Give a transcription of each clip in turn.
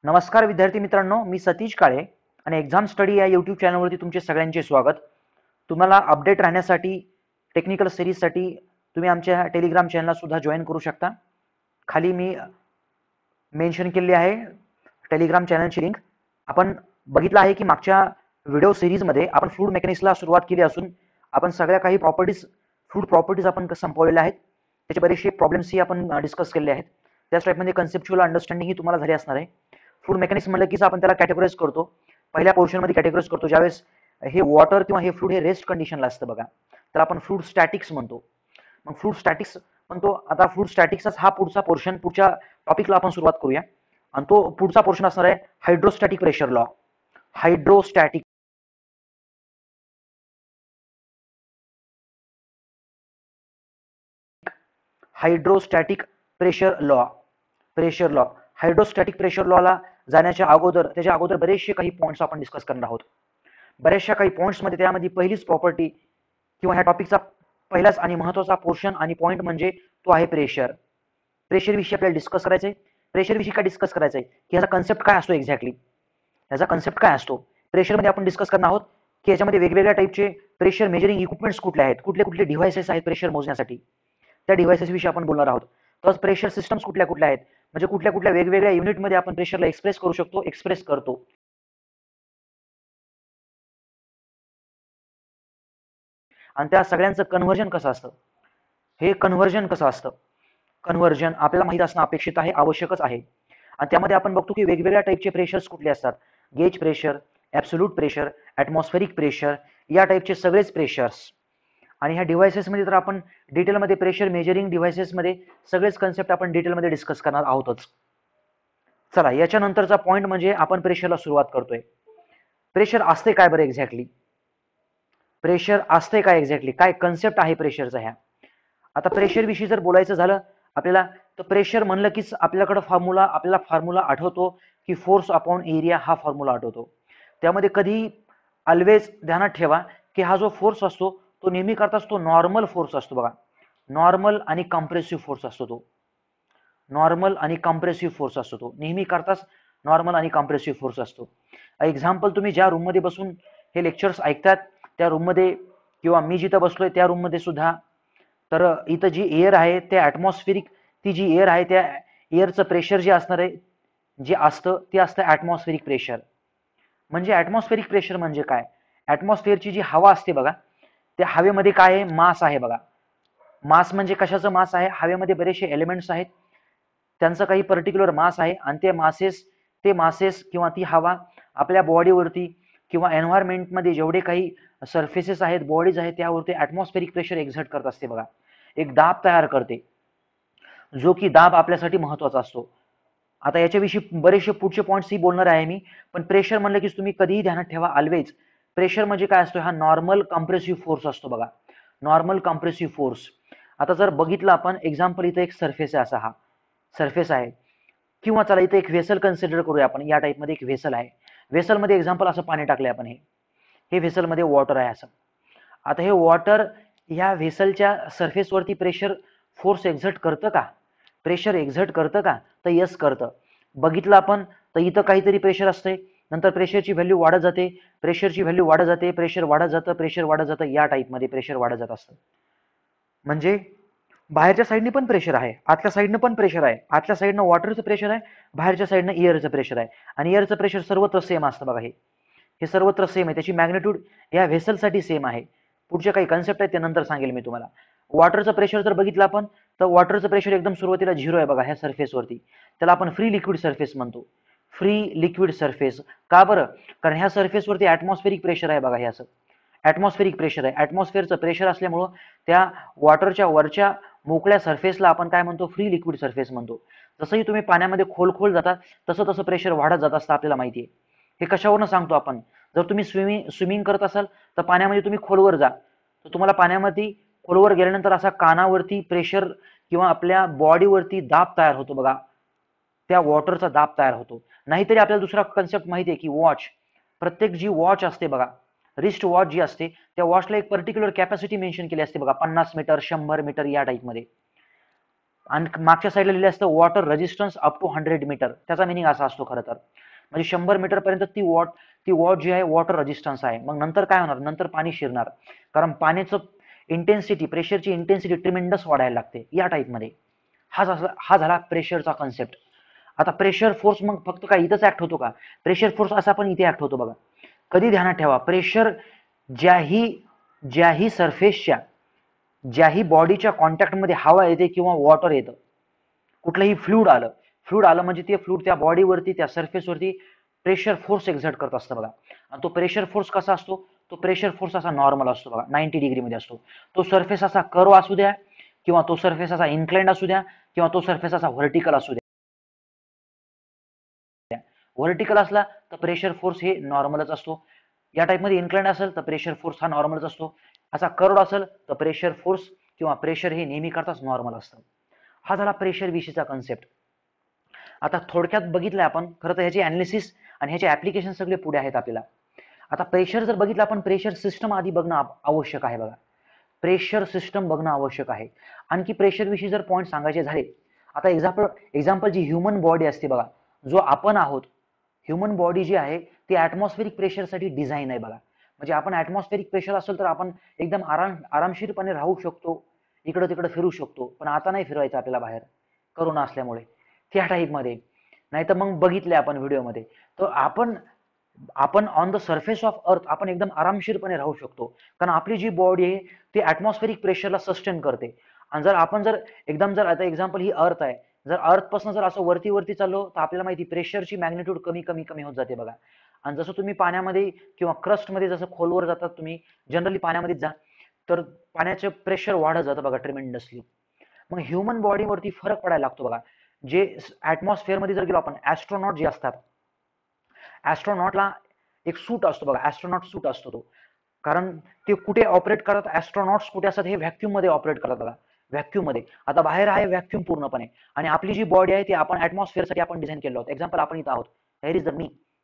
नमस्कार विद्यार्थी मित्रांनो, मी सतीश काळे आणि एक्झाम स्टडी या यूट्यूब चॅनलवरती तुमचे सगळ्यांचे स्वागत. तुम्हाला अपडेट राहण्यासाठी टेक्निकल सिरीजसाठी तुम्ही आमच्या टेलिग्राम चॅनलला सुद्धा जॉईन करू शकता. खाली मी मेन्शन केलेली आहे टेलिग्राम चॅनलची लिंक. आपण बघितलं आहे की मागच्या व्हिडिओ सिरीजमध्ये आपण फूड मेकॅनिक्सला सुरुवात केली असून आपण सगळ्या काही फूड प्रॉपर्टीज आपण संपवलेल्या आहेत. त्याचे बरेचसे प्रॉब्लेम्सही आपण डिस्कस केलेले आहेत. त्याच टाईपमध्ये कन्सेप्च्युअल अंडरस्टँडिंग ही तुम्हाला झाली असणार आहे. फूड मेकॅनिक्स म्हणलं की आपण त्याला कॅटेगराइज करतो. पहिल्या पोर्शनमध्ये कॅटेगराइज करतो ज्यावेळेस हे वॉटर किंवा हे फूड हे रेस्ट कंडिशनला असतं बघा, तर आपण फूड स्टॅटिक्स म्हणतो. मग फूड स्टॅटिक्स म्हणतो. आता फूड स्टॅटिक्सचा हा पुढचा पोर्शन, पुढच्या टॉपिकला आपण सुरुवात करूया. आणि तो पुढचा पोर्शन असणार आहे hydrostatic pressure law. Hydrostatic hydrostatic pressure law. Hydrostatic pressure लॉला जाण्याच्या अगोदर, त्याच्या अगोदर बरेचसे काही पॉईंट्स आपण डिस्कस करणार आहोत. बऱ्याचशा काही पॉईंट्समध्ये त्यामध्ये पहिलीच प्रॉपर्टी किंवा ह्या टॉपिकचा पहिलाच आणि महत्त्वाचा पोर्शन आणि पॉईंट म्हणजे तो आहे प्रेशर. प्रेशरविषयी आपल्याला डिस्कस करायचंय. प्रेशरविषयी काय डिस्कस करायचंय की ह्याचा कन्सेप्ट काय असतो एक्झॅक्टली, ह्याचा कन्सेप्ट काय असतो. प्रेशरमध्ये आपण डिस्कस करणार आहोत की याच्यामध्ये वेगवेगळ्या टाईपचे प्रेशर मेजरिंग इक्विपमेंट्स कुठले आहेत, कुठले कुठले डिव्हाइसेस आहेत प्रेशर मोजण्यासाठी, त्या डिव्हाइसेस विषयी आपण बोलणार आहोत. तसंच प्रेशर सिस्टम्स कुठल्या कुठल्या आहेत, म्हणजे कुठल्या कुठल्या वेगवेगळ्या युनिटमध्ये आपण प्रेशरला एक्सप्रेस करू शकतो, एक्सप्रेस करतो. आणि त्या सगळ्यांचं कन्व्हर्जन कसं असतं, हे कन्व्हर्जन कसं असतं, कन्व्हर्जन आपल्याला माहित असणं अपेक्षित आहे, आवश्यकच आहे. आणि त्यामध्ये आपण बघतो की वेगवेगळ्या टाईपचे प्रेशर्स कुठले असतात. Gauge pressure, absolute pressure, atmospheric pressure, या टाईपचे सगळेच प्रेशर्स. आणि ह्या डिव्हाइसेसमध्ये तर आपण डिटेलमध्ये प्रेशर मेजरिंग डिव्हाइसेसमध्ये सगळेच कन्सेप्ट आपण डिटेलमध्ये डिस्कस करणार आहोतच. चला, याच्यानंतरचा पॉईंट म्हणजे आपण प्रेशरला सुरुवात करतोय. प्रेशर असते काय बरं एक्झॅक्टली, प्रेशर असते काय एक्झॅक्टली, काय कन्सेप्ट आहे प्रेशरचा ह्या. आता प्रेशर विषयी जर बोलायचं झालं आपल्याला, तर प्रेशर म्हणलं की आपल्याला फॉर्म्युला आठवतो की फोर्स अपॉन एरिया हा फॉर्म्युला आठवतो. त्यामध्ये कधी ऑलवेज ध्यानात ठेवा की हा जो फोर्स असतो तो नेहमी करताच तो नॉर्मल फोर्स असतो बघा. नॉर्मल आणि कॉम्प्रेसिव्ह फोर्स असतो तो. नॉर्मल आणि कॉम्प्रेसिव्ह फोर्स असतो तो नेहमी करताच नॉर्मल आणि कॉम्प्रेसिव्ह फोर्स असतो. एक्झाम्पल, तुम्ही ज्या रूममध्ये बसून हे लेक्चर्स ऐकतात त्या रूममध्ये किंवा मी जिथं बसलोय त्या रूममध्ये सुद्धा, तर इथं जी एअर आहे त्या ॲटमॉस्फेरिक, ती जी एअर आहे त्या एअरचं प्रेशर जे असणार आहे, जे असतं ते असतं ॲटमॉस्फेरिक प्रेशर. म्हणजे ॲटमॉस्फेरिक प्रेशर म्हणजे काय, ॲटमॉस्फिअरची जी हवा असते बघा, त्या हवेमध्ये काय आहे, मास आहे बघा. मास म्हणजे कशाचं मास आहे, हवेमध्ये बरेचसे एलिमेंट्स आहेत, त्यांचं काही पर्टिक्युलर मास आहे. आणि ते मासेस किंवा ती हवा आपल्या बॉडीवरती किंवा एन्व्हायरमेंटमध्ये जेवढे काही सर्फेसेस आहेत, बॉडीज आहेत, त्यावरती ॲटमॉस्फेरिक प्रेशर एक्झर्ट करत असते बघा. एक दाब तयार करते, जो की दाब आपल्यासाठी महत्वाचा असतो. आता याच्याविषयी बरेचसे पुढचे पॉईंट्सही बोलणार आहे मी, पण प्रेशर म्हणलं की तुम्ही कधीही ध्यानात ठेवा ऑलवेज, प्रेशर म्हणजे काय असतो, हा नॉर्मल कॉम्प्रेसिव्ह फोर्स असतो बघा. Normal compressive force. आता जर बघितलं आपण एक्झाम्पल, इथं एक सरफेस आहे, असा हा सरफेस आहे, किंवा चला इथे एक व्हेसल कन्सिडर करूया आपण. या टाईपमध्ये एक व्हेसल आहे. व्हेसलमध्ये एक्झाम्पल असं पाणी टाकलंय आपण, हे व्हेसलमध्ये वॉटर आहे असं. आता हे वॉटर ह्या व्हेसलच्या सरफेसवरती प्रेशर फोर्स एक्झर्ट करतं का, प्रेशर एक्झर्ट करतं का, तर यस करतं. बघितलं आपण तर इथं काहीतरी प्रेशर असते, नंतर प्रेशरची व्हॅल्यू वाढत जाते, प्रेशरची व्हॅल्यू वाढत जाते, प्रेशर वाढत जातं, प्रेशर वाढत जातं, या टाईपमध्ये प्रेशर वाढत जात असतं. म्हणजे बाहेरच्या साईडने पण प्रेशर आहे, आतल्या साईडनं पण प्रेशर आहे. आतल्या साईडनं वॉटरचं प्रेशर आहे, बाहेरच्या साईडनं एअरचं प्रेशर आहे. आणि एअरचं प्रेशर सर्वत्र सेम असतं बघा. हे सर्वत्र सेम आहे, त्याची मॅग्निट्यूड या व्हेसलसाठी सेम आहे. पुढचे काही कन्सेप्ट आहेत ते नंतर सांगेल मी तुम्हाला. वॉटरचं प्रेशर जर बघितलं आपण, तर वॉटरचं प्रेशर एकदम सुरुवातीला 0 आहे बघा ह्या सरफेसवरती. त्याला आपण फ्री लिक्विड सरफेस म्हणतो. फ्री लिक्विड सरफेस का बरं, कारण ह्या सरफेसवरती ॲटमॉस्फेरिक प्रेशर आहे बघा. हे असं ॲटमॉस्फेरिक प्रेशर आहे. ॲटमॉस्फेअरचं प्रेशर असल्यामुळं त्या वॉटरच्या वरच्या मोकळ्या सरफेसला आपण काय म्हणतो, फ्री लिक्विड सरफेस म्हणतो. जसंही तुम्ही पाण्यामध्ये खोल जातात तसं तसं प्रेशर वाढत जात असतं, आपल्याला माहिती आहे. हे कशावरून सांगतो आपण, जर तुम्ही स्विमिंग करत असाल तर पाण्यामध्ये तुम्ही खोलवर जा, तर तुम्हाला पाण्यामध्ये खोलवर गेल्यानंतर असा कानावरती प्रेशर किंवा आपल्या बॉडीवरती दाब तयार होतो बघा, त्या वॉटरचा दाब तयार होतो. नाहीतरी आपल्याला दुसरा कन्सेप्ट माहिती आहे की वॉच, प्रत्येक जी वॉच असते बघा, रिस्ट वॉच जी असते, त्या वॉचला एक पर्टिक्युलर कॅपॅसिटी मेन्शन केली असते बघा, 50 मीटर, 100 मीटर, या टाईपमध्ये. आणि मागच्या साईडला लिहिलं असतं water resistance up to 100 metre. त्याचा मिनिंग असा असतो खरं तर, म्हणजे 100 मीटर पर्यंत ती वॉट जी आहे वॉटर रेजिस्टन्स आहे. मग नंतर काय होणार, नंतर पाणी शिरणार, कारण पाण्याचं इंटेन्सिटी, प्रेशरची इंटेन्सिटी ट्रिमेंडस वाढायला लागते या टाईपमध्ये. हा झाला प्रेशरचा कन्सेप्ट. आता प्रेशर फोर्स मग फक्त काय इथंच ऍक्ट होतो का? प्रेशर फोर्स असा पण इथे ऍक्ट होतो बघा. कधी ध्यानात ठेवा, प्रेशर ज्याही सरफेसच्या, ज्याही बॉडीच्या कॉन्टॅक्टमध्ये हवा येते किंवा वॉटर येतं, कुठलंही फ्लूड आलं म्हणजे ते फ्लूड त्या बॉडीवरती, त्या सरफेसवरती प्रेशर फोर्स एक्झर्ट करत असतं बघा. आणि तो प्रेशर फोर्स कसा असतो, तो प्रेशर फोर्स असा नॉर्मल असतो बघा, 90 डिग्रीमध्ये असतो. तो सरफेस असा कर्व असू द्या, किंवा तो सरफेस असा इन्क्लाइंड असू द्या, किंवा तो सरफेस असा व्हर्टिकल असू द्या. व्हर्टिकल असला तर प्रेशर फोर्स हे नॉर्मलच असतो. या टाईपमध्ये इन्क्लाइंड असेल तर प्रेशर फोर्स हा नॉर्मलच असतो. असा कर्व असेल तर प्रेशर फोर्स किंवा प्रेशर हे नेहमी करताच नॉर्मल असतं. हा झाला प्रेशर विषयीचा कन्सेप्ट. आता थोडक्यात बघितलं आपण, खरं तर ह्याचे अनालिसिस आणि ह्याचे ऍप्लिकेशन सगळे पुढे आहेत आपल्याला. आता प्रेशर जर बघितलं आपण, प्रेशर सिस्टम आधी बघणं आवश्यक आहे बघा. प्रेशर सिस्टम बघणं आवश्यक आहे. आणखी प्रेशर विषयी जर पॉईंट सांगायचे झाले, आता एक्झाम्पल जी ह्युमन बॉडी असते बघा, जो आपण आहोत, ह्युमन बॉडी जी आहे ती ऍटमॉस्फेरिक प्रेशरसाठी डिझाईन आहे बघा. म्हणजे आपण ऍटमॉस्फेरिक प्रेशर असेल तर आपण एकदम आरामशीरपणे राहू शकतो, इकडं तिकडं फिरू शकतो. पण आता नाही फिरवायचं आपल्याला बाहेर, करोना असल्यामुळे, त्या टाईपमध्ये. नाही तर मग बघितले आपण व्हिडिओमध्ये, तर आपण on the surface of earth आपण एकदम आरामशीरपणे राहू शकतो, कारण आपली जी बॉडी आहे ती ऍटमॉस्फेरिक प्रेशरला सस्टेन करते. आणि जर आता एक्झाम्पल ही अर्थ आहे, जर अर्थपासून जर असं वरती वरती चाललो तर आपल्याला माहिती प्रेशरची मॅग्निट्यूड कमी कमी कमी होत जाते बघा. आणि जसं तुम्ही पाण्यामध्ये किंवा क्रस्टमध्ये जसं खोलवर जातात तुम्ही, जनरली पाण्यामध्ये जा, तर पाण्याचं प्रेशर वाढत जातं बघा ट्रिमेंडसली. मग ह्युमन बॉडीवरती फरक पडायला लागतो बघा. जे ऍटमॉस्फिअरमध्ये जर गेलो आपण, ऍस्ट्रॉनॉट जे असतात, ऍस्ट्रॉनॉटला एक सूट असतो बघा, ऍस्ट्रॉनॉट सूट असतो तो. कारण ते कुठे ऑपरेट करतात, ऍस्ट्रॉनॉट्स कुठे असतात, हे व्हॅक्यूम मध्ये ऑपरेट करतात बघा. व्हॅक्यूम मध्ये, आता बाहेर आहे व्हॅक्यूम पूर्णपणे, आणि आपली जी बॉडी आहे ती आपण ऍटमॉस्फिअरसाठी आपण डिझाईन केलं होतं. एक्झाम्पल आपण इथं आहोत, हेअर इज द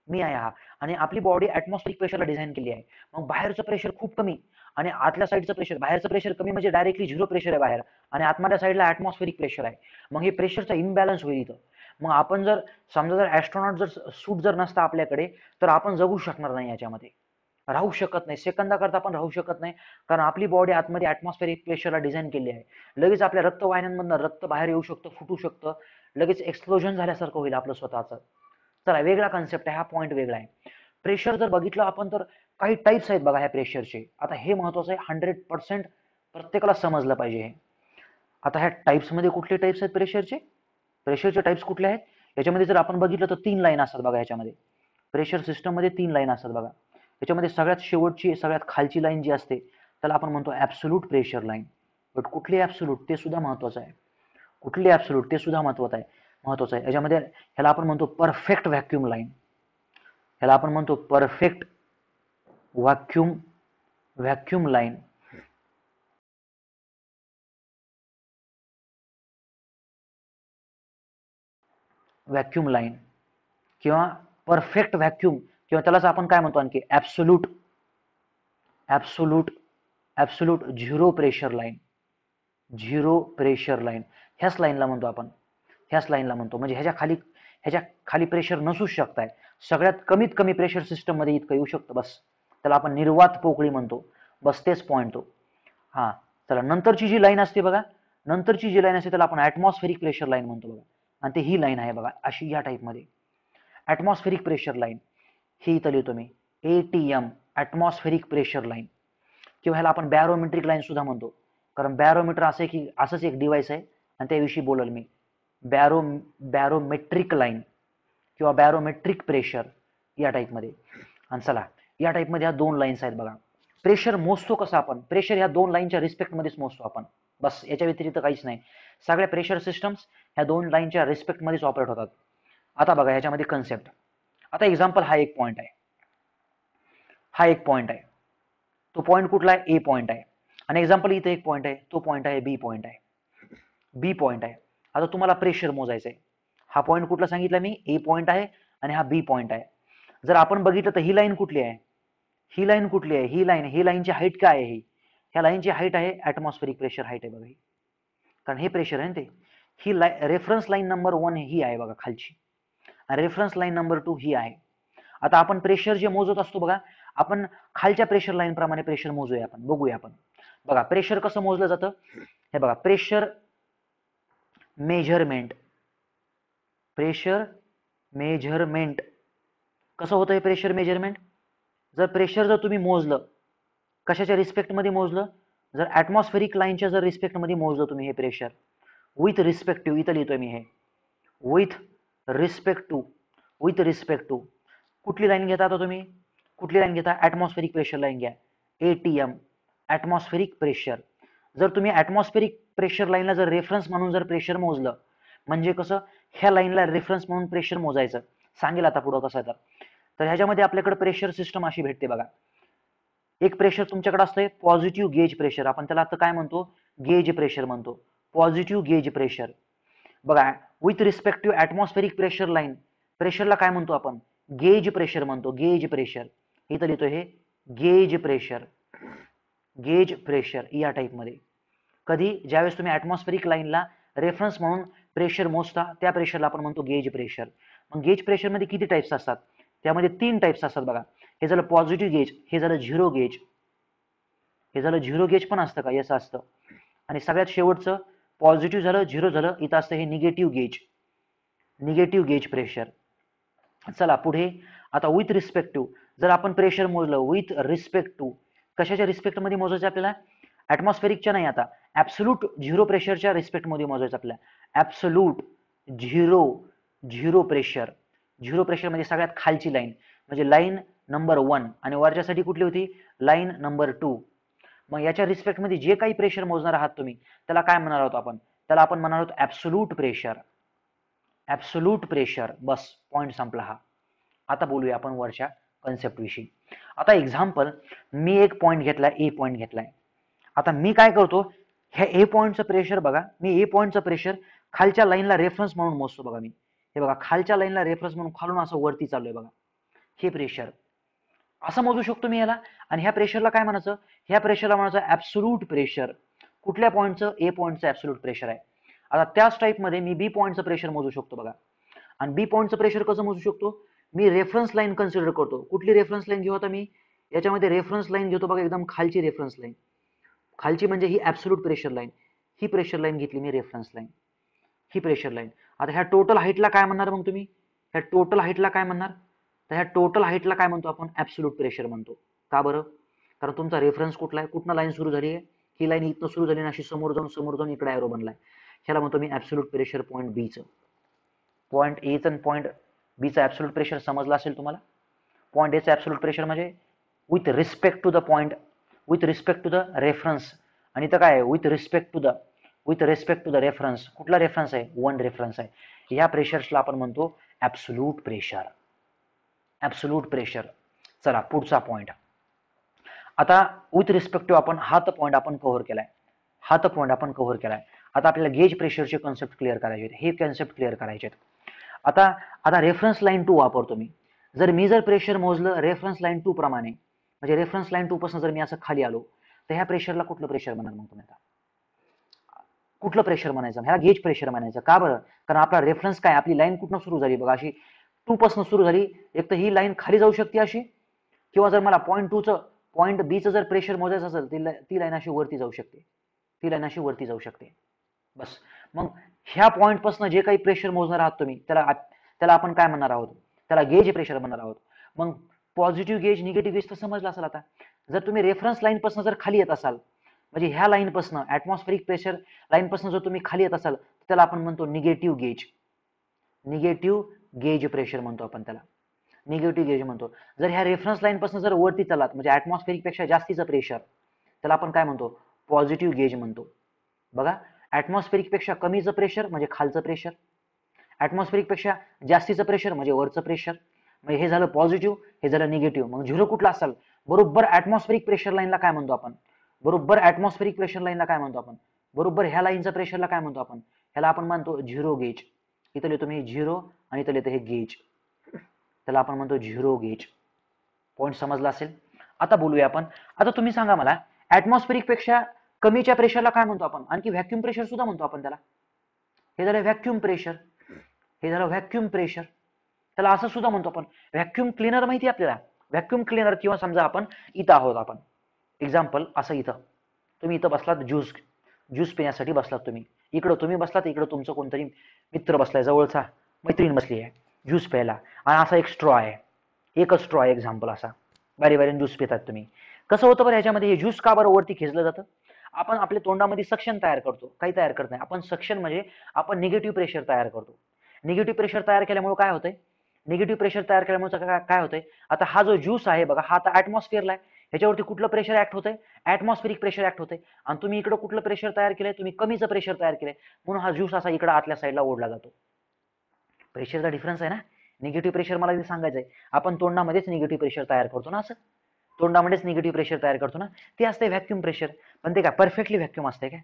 मी आहे हा, आणि आपली बॉडी ऍटमॉस्फेरिक प्रेशरला डिझाईन केली आहे. मग बाहेरचं प्रेशर खूप कमी आणि आतल्या साईडचं प्रेशर, बाहेरचं प्रेशर कमी म्हणजे डायरेक्टली 0 प्रेशर आहे बाहेर, आणि आतमधल्या साईडला ऍटमॉस्फेरिक प्रेशर आहे. मग हे प्रेशरचा इम्बॅलन्स होईल इथं. मग आपण जर समजा जर ऍस्ट्रॉनॉट जर सूट जर नसता आपल्याकडे, तर आपण जगू शकणार नाही, याच्यामध्ये राहू शकत नाही, सेकंदाकरता आपण राहू शकत नाही. कारण आपली बॉडी आतमध्ये ऍटमॉस्फेरिक प्रेशरला डिझाईन केली आहे. लगेच आपल्या रक्तवाहिन्यांमधनं रक्त बाहेर येऊ शकतं, फुटू शकतं, लगेच एक्सप्लोजन झाल्यासारखं होईल आपलं स्वतःचं. चला, वेगळा कन्सेप्ट आहे हा, पॉईंट वेगळा आहे. प्रेशर जर बघितलं आपण तर काही टाईप्स आहेत बघा ह्या प्रेशरचे. आता हे महत्वाचं आहे, 100% प्रत्येकाला समजलं पाहिजे हे. आता ह्या टाईप्समध्ये कुठले टाईप्स आहेत प्रेशरचे टाईप्स कुठले आहेत? याच्यामध्ये जर आपण बघितलं तर 3 लाईन असतात बघा. याच्यामध्ये प्रेशर सिस्टममध्ये 3 लाईन असतात बघा. याच्यामध्ये सगळ्यात शेवटची, सगळ्यात खालची लाईन जी असते त्याला आपण म्हणतो ऍब्सोल्यूट प्रेशर लाईन. बट कुठली ऍब्सोल्यूट ते सुद्धा महत्वाचं आहे. कुठली ऍब्सोल्यूट ते सुद्धा महत्वाचं आहे. याच्यामध्ये ह्याला आपण म्हणतो परफेक्ट व्हॅक्यूम लाईन. ह्याला आपण म्हणतो perfect vacuum line. Vacuum line किंवा परफेक्ट व्हॅक्यूम, किंवा त्यालाच आपण काय म्हणतो आणखी absolute zero pressure line. Zero pressure line ह्याच लाईनला म्हणतो आपण, ह्याच लाईनला म्हणतो. म्हणजे ह्याच्या खाली प्रेशर नसूच शकताय. सगळ्यात कमीत कमी प्रेशर सिस्टम मध्ये इतकं येऊ शकतं बस. त्याला आपण निर्वात पोकळी म्हणतो. बस तेच पॉईंट तो. हा, चला, नंतरची जी लाईन असते बघा, नंतरची जी लाईन असते त्याला आपण ऍटमॉस्फेरिक प्रेशर लाईन म्हणतो बघा. आणि ते ही लाईन आहे बघा, अशी या टाईपमध्ये. ऍटमॉस्फेरिक प्रेशर लाईन ही इथं लिहितो मी, ATM, ऍटमॉस्फेरिक प्रेशर लाईन. किंवा ह्याला आपण बॅरोमेट्रिक लाईन सुद्धा म्हणतो, कारण बॅरोमीटर असंच एक डिव्हाइस आहे, आणि त्याविषयी बोलल मी. बॅरोमेट्रिक लाईन किंवा बॅरोमेट्रिक प्रेशर या टाईपमध्ये. आणि चला, या टाईपमध्ये ह्या 2 लाईन्स आहेत बघा. प्रेशर मोजतो कसं आपण? प्रेशर ह्या 2 लाईनच्या रिस्पेक्टमध्येच मोजतो आपण, बस. याच्या व्यतिरिक्त काहीच नाही. सगळ्या प्रेशर सिस्टम्स ह्या 2 लाईनच्या रिस्पेक्टमध्येच ऑपरेट होतात. आता बघा ह्याच्यामध्ये कन्सेप्ट. आता एक्झाम्पल हा एक पॉईंट आहे, तो पॉईंट कुठला आहे? ए पॉईंट आहे. आणि एक्झाम्पल इथे एक पॉईंट आहे, तो पॉईंट आहे बी पॉईंट आहे. आता तुम्हाला प्रेशर मोजायचं आहे. हा पॉईंट कुठला सांगितला मी? ए पॉईंट आहे, आणि हा बी पॉईंट आहे. जर आपण बघितलं तर ही लाईन कुठली आहे? ही लाईनची हाईट काय आहे? ह्या लाईनची हाईट आहे ऍटमॉस्फेरिक प्रेशर हाईट आहे बघा ही, कारण हे प्रेशर आहे ना ते. ही रेफरन्स लाईन नंबर 1 ही आहे बघा खालची, रेफरन्स लाईन नंबर 2 ही आहे. आता आपण प्रेशर जे मोजत असतो बघा, आपण खालच्या प्रेशर लाईन प्रमाणे प्रेशर मोजूया, आपण बघूया. आपण बघा प्रेशर कसं मोजलं जातं, हे बघा प्रेशर मेजरमेंट, प्रेशर मेजरमेंट कसं होतं हे प्रेशर मेजरमेंट. जर तुम्ही मोजलं, कशाच्या रिस्पेक्ट मध्ये मोजलं, जर ॲटमॉस्फेरिक लाईनच्या जर रिस्पेक्ट मध्ये मोजलं तुम्ही हे प्रेशर, विथ रिस्पेक्ट टू, इथं लिहितोय मी हे, विथ रिस्पेक्ट टू कुठली लाईन घेता आता तुम्ही, कुठली लाईन घेता, ॲटमॉस्फेरिक प्रेशर लाईन घ्या, ATM ॲटमॉस्फेरिक प्रेशर. जर तुम्ही ॲटमॉस्फेरिक प्रेशर लाईनला जर रेफरन्स म्हणून जर प्रेशर मोजलं, म्हणजे कसं ह्या लाईनला रेफरन्स म्हणून प्रेशर मोजायचं, सांगेल आता पुढं कसं तर ह्याच्यामध्ये आपल्याकडे प्रेशर सिस्टम अशी भेटते बघा. एक प्रेशर तुमच्याकडे असतंय पॉझिटिव्ह गेज प्रेशर, आपण त्याला आता काय म्हणतो, गेज प्रेशर म्हणतो, पॉझिटिव्ह गेज प्रेशर. बघा with respect to atmospheric pressure line, प्रेशरला काय म्हणतो आपण, गेज प्रेशर म्हणतो, गेज प्रेशर. इथं लिहितो हे गेज प्रेशर, गेज प्रेशर या टाईप मध्ये. कधी ज्यावेळेस तुम्ही ॲटमॉस्फेरिक लाईनला रेफरन्स म्हणून प्रेशर मोजता, त्या प्रेशरला आपण म्हणतो गेज प्रेशर. मग गेज प्रेशर मध्ये किती टाइप्स असतात, त्यामध्ये 3 टाइप्स असतात बघा. हे झालं पॉझिटिव्ह गेज, हे झालं झिरो गेज, हे झालं झिरो गेज पण असतं का, याचं असतं. आणि सगळ्यात शेवटचं पॉझिटिव्ह झालं, झिरो झालं, इथं असतं हे negative gauge, negative gauge pressure. चला पुढे आता विथ रिस्पेक्ट टू, जर आपण प्रेशर मोजलं विथ रिस्पेक्ट टू, कशाच्या रिस्पेक्ट मध्ये मोजायचं आपल्याला, ॲटमॉस्फेरिकच्या नाही, आता ॲब्सोल्यूट झिरो प्रेशरच्या रिस्पेक्ट मध्ये मोजायचं आपल्याला, absolute zero pressure. Zero pressure म्हणजे सगळ्यात खालची लाईन, म्हणजे लाईन नंबर 1, आणि वरच्यासाठी कुठली होती, लाईन नंबर 2. मग याच्या रिस्पेक्ट मध्ये जे काही प्रेशर मोजणार आहात तुम्ही, त्याला काय म्हणणार आहोत आपण, त्याला आपण म्हणणार आहोत ॲब्सोल्यूट प्रेशर, ॲब्सोल्यूट प्रेशर. बस पॉइंट संपला हा. आता बोलूया आपण वरच्या कन्सेप्ट विषयी. आता एक्झाम्पल, मी एक पॉइंट घेतलाय, ए पॉइंट घेतलाय. आता मी काय करतो, ह्या ए पॉइंटचं प्रेशर बघा, मी ए पॉइंटचं प्रेशर खालच्या लाईनला रेफरन्स म्हणून मोजतो बघा. मी हे बघा खालच्या लाईनला रेफरन्स म्हणून खालून असं वरती चालू आहे बघा, हे प्रेशर असं मोजू शकतो मी याला. आणि ह्या प्रेशरला काय म्हणायचं, ह्या प्रेशरला म्हणायचं ॲब्सोल्यूट प्रेशर. कुठल्या पॉइंटचं, ए पॉइंटचं ॲब्सोल्यूट प्रेशर आहे. आता त्याच टाईप मध्ये मी बी पॉइंटचं प्रेशर मोजू शकतो बघा. आणि बी पॉइंटचं प्रेशर कसं मोजू शकतो, मी रेफरन्स लाईन कन्सिडर करतो. कुठली रेफरन्स लाईन घेऊ आता मी, याच्यामध्ये रेफरन्स लाईन घेतो बघा, एकदम खालची रेफरन्स लाईन, खालची म्हणजे ही ॲब्सोल्यूट प्रेशर लाईन, ही प्रेशर लाईन घेतली मी रेफरन्स लाईन, ही प्रेशर लाईन. आता ह्या टोटल हाईटला काय म्हणणार मग तुम्ही, ह्या टोटल हाईटला काय म्हणणार, तर ह्या टोटल हाईटला काय म्हणतो आपण, ॲब्सोल्यूट प्रेशर म्हणतो. का बरं, कारण तुमचा रेफरन्स कुठला आहे, कुठनं लाईन सुरू झाली आहे, ही लाईन इथनं सुरू झाली, अशी समोर जाऊन इकडे ॲरो बनलाय, ह्याला म्हणतो मी ॲब्सोल्यूट प्रेशर पॉईंट बीचं. पॉईंट एचं आणि पॉईंट बीचं ॲब्सोल्यूट प्रेशर समजलं असेल तुम्हाला. पॉईंट एचं ॲब्सोल्यूट प्रेशर म्हणजे with respect to the point, with respect to the reference. आणि इथं काय आहे, with respect to the reference. कुठला रेफरन्स आहे, 1 रेफरन्स आहे. ह्या प्रेशर्सला आपण म्हणतो ॲब्सोल्यूट प्रेशर, ॲब्सोल्यूट प्रेशर. चला पुढचा पॉईंट. आता विथ रिस्पेक्ट टू आपण हा पॉईंट आपण कव्हर केलाय, हा पॉईंट आपण कव्हर केलाय. आता आपल्याला गेज प्रेशरचे कन्सेप्ट क्लिअर करायचे आहेत, हे कन्सेप्ट क्लिअर करायचे आहेत. आता रेफरन्स लाईन 2 वापरतो मी. जर प्रेशर मोजलं रेफरन्स लाईन 2 प्रमाणे, म्हणजे रेफरन्स लाईन 2 पासून जर मी असं खाली आलो, तर ह्या प्रेशरला कुठलं प्रेशर म्हणाल मग तुम्ही, आता कुठलं प्रेशर म्हणायचं, ह्याला गेज प्रेशर म्हणायचं. का बरं, कारण आपला रेफरन्स काय, आपली लाईन कुठनं सुरू झाली बघा, अशी 2 पासून सुरू झाली. एक तर ही लाईन खाली जाऊ शकते अशी, किंवा जर मला पॉईंट 2चं पॉईंट बीचं जर प्रेशर मोजायचं असेल, ती लाईन अशी वरती जाऊ शकते, ती लाईन अशी वरती जाऊ शकते. बस मग ह्या पॉईंट पासून जे काही प्रेशर मोजणार आहात तुम्ही, त्याला आपण काय म्हणणार आहोत, त्याला गेज प्रेशर म्हणणार आहोत. मग पॉझिटिव्ह गेज, निगेटिव्ह गेज तर समजलं असेल. आता जर तुम्ही रेफरन्स लाईन पासून जर खाली येत असाल, म्हणजे ह्या लाईन पासून, ॲटमॉस्फेरिक प्रेशर लाईन पासून जर तुम्ही खाली येत असाल, त्याला आपण म्हणतो negative gauge, negative gauge pressure म्हणतो आपण त्याला, निगेटिव्ह गेज म्हणतो. जर ह्या रेफरन्स लाईन पासून जर वरती चालात, म्हणजे ॲटमॉस्फेरिक पेक्षा जास्तीचं प्रेशर, त्याला आपण काय म्हणतो, पॉझिटिव्ह गेज म्हणतो. बघा ॲटमॉस्फेरिक पेक्षा कमीचं प्रेशर म्हणजे खालचं प्रेशर, ॲटमॉस्फेरिक पेक्षा जास्तीचं प्रेशर म्हणजे वरचं प्रेशर. म्हणजे हे झालं पॉझिटिव्ह, हे झालं निगेटिव्ह. मग झिरो कुठला असाल, बरोबर ॲटमॉस्फेरिक प्रेशर लाईनला काय म्हणतो आपण, बरोबर ॲटमॉस्फेरिक प्रेशर लाईनला काय म्हणतो आपण, बरोबर ह्या लाईनचा प्रेशरला काय म्हणतो आपण, ह्याला आपण म्हणतो झिरो गेज. इथं लिहितो मी झिरो आणि इथं लिहितो हे गेज, त्याला आपण म्हणतो झिरो गेज. पॉईंट समजला असेल. आता बोलूया आपण. आता तुम्ही सांगा मला, ॲटमॉस्फेरिक पेक्षा कमीच्या प्रेशरला काय म्हणतो आपण, आणखी व्हॅक्यूम प्रेशर सुद्धा म्हणतो आपण त्याला. हे झालं व्हॅक्यूम प्रेशर, हे झालं व्हॅक्यूम प्रेशर. त्याला असं सुद्धा म्हणतो आपण व्हॅक्यूम क्लीनर. माहिती आहे आपल्याला व्हॅक्यूम क्लीनर. किंवा समजा आपण इथं आहोत, आपण एक्झाम्पल असं, इथं तुम्ही इथं बसलात, ज्यूस पिण्यासाठी बसलात तुम्ही, इकडं तुम्ही बसलात, इकडं तुमचं कोणतरी मित्र बसलाय, जवळचा मैत्रीण बसली आहे ज्यूस प्यायला, आणि असा एक स्ट्रॉ आहे, एकच स्ट्रॉ आहे एक्झाम्पल असा, बारी बारीने ज्यूस पितात तुम्ही. कसं होतं बरं ह्याच्यामध्ये, हे ज्यूस का बरं वरती खेचलं जातं? आपण आपल्या तोंडामध्ये सक्शन तयार करतो, काही तयार करत नाही आपण. सक्शन म्हणजे आपण निगेटिव्ह प्रेशर तयार करतो. निगेटिव्ह प्रेशर तयार केल्यामुळे काय होतंय, निगेटिव्ह प्रेशर तयार केल्यामुळे काय होतंय, आता हा जो ज्यूस आहे बघा, हा आता ऍटमॉस्फिअरला आहे, ह्याच्यावरती कुठलं प्रेशर ऍक्ट होतंय, ऍटमॉस्फेरिक प्रेशर ऍक्ट होतंय. आणि तुम्ही इकडं कुठलं प्रेशर तयार केलंय, तुम्ही कमीचं प्रेशर तयार केलंय, म्हणून हा ज्यूस असा इकडं आतल्या साईडला ओढला जातो. प्रेशरचा डिफरन्स आहे ना. निगेटिव्ह प्रेशर मला इथे सांगायचं आहे, आपण तोंडामध्येच निगेटिव्ह प्रेशर तयार करतो ना, असं तोंडामध्येच निगेटिव्ह प्रेशर तयार करतो ना, ते असते व्हॅक्यूम प्रेशर. पण ते काय परफेक्टली व्हॅक्यूम असते काय?